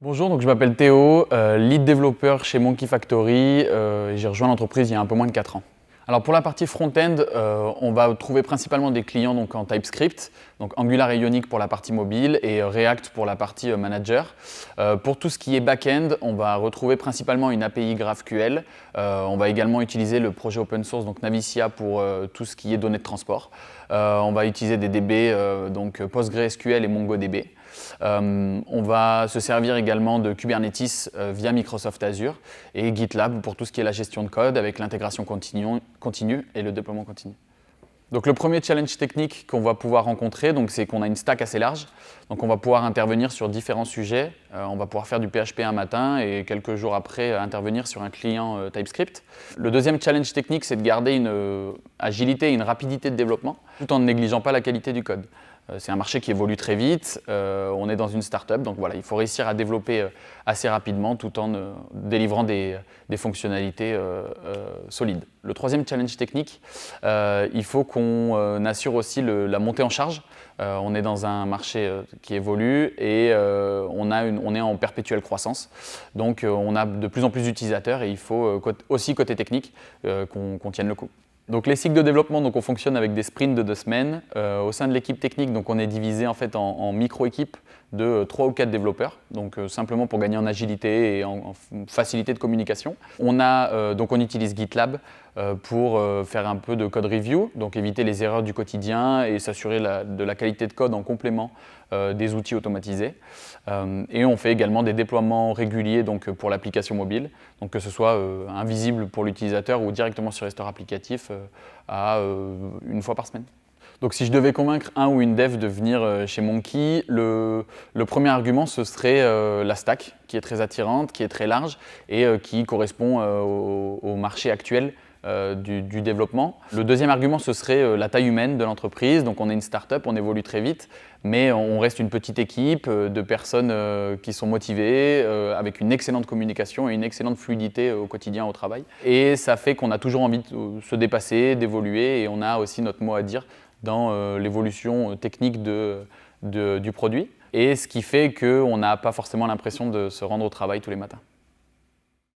Bonjour, donc je m'appelle Théo, lead développeur chez Monkey Factory. J'ai rejoint l'entreprise il y a un peu moins de 4 ans. Alors pour la partie front-end, on va trouver principalement des clients donc en TypeScript, donc Angular et Ionic pour la partie mobile et React pour la partie manager. Pour tout ce qui est back-end, on va retrouver principalement une API GraphQL. On va également utiliser le projet open source, donc Navicia pour tout ce qui est données de transport. On va utiliser des DB, donc PostgreSQL et MongoDB. On va se servir également de Kubernetes via Microsoft Azure et GitLab pour tout ce qui est la gestion de code avec l'intégration continue et le déploiement continu. Donc le premier challenge technique qu'on va pouvoir rencontrer, c'est qu'on a une stack assez large. Donc on va pouvoir intervenir sur différents sujets. On va pouvoir faire du PHP un matin et quelques jours après intervenir sur un client TypeScript. Le deuxième challenge technique, c'est de garder une agilité et une rapidité de développement tout en ne négligeant pas la qualité du code. C'est un marché qui évolue très vite, on est dans une start-up, donc voilà, il faut réussir à développer assez rapidement tout en délivrant des fonctionnalités solides. Le troisième challenge technique, il faut qu'on assure aussi la montée en charge. On est dans un marché qui évolue et on est en perpétuelle croissance. Donc on a de plus en plus d'utilisateurs et il faut aussi côté technique qu'on tienne le coup. Donc les cycles de développement, on fonctionne avec des sprints de 2 semaines. Au sein de l'équipe technique, on est divisé en micro-équipes de 3 ou 4 développeurs, simplement pour gagner en agilité et en facilité de communication. On utilise GitLab pour faire un peu de code review, donc éviter les erreurs du quotidien et s'assurer de la qualité de code en complément des outils automatisés. Et on fait également des déploiements réguliers pour l'application mobile, donc que ce soit invisible pour l'utilisateur ou directement sur les stores applicatifs une fois par semaine. Donc si je devais convaincre un ou une dev de venir chez Monkey, le premier argument ce serait la stack qui est très attirante, qui est très large et qui correspond au marché actuel du développement. Le deuxième argument ce serait la taille humaine de l'entreprise. Donc on est une start-up, on évolue très vite, mais on reste une petite équipe de personnes qui sont motivées, avec une excellente communication et une excellente fluidité au quotidien au travail. Et ça fait qu'on a toujours envie de se dépasser, d'évoluer et on a aussi notre mot à dire dans l'évolution technique du produit. Et ce qui fait qu'on n'a pas forcément l'impression de se rendre au travail tous les matins.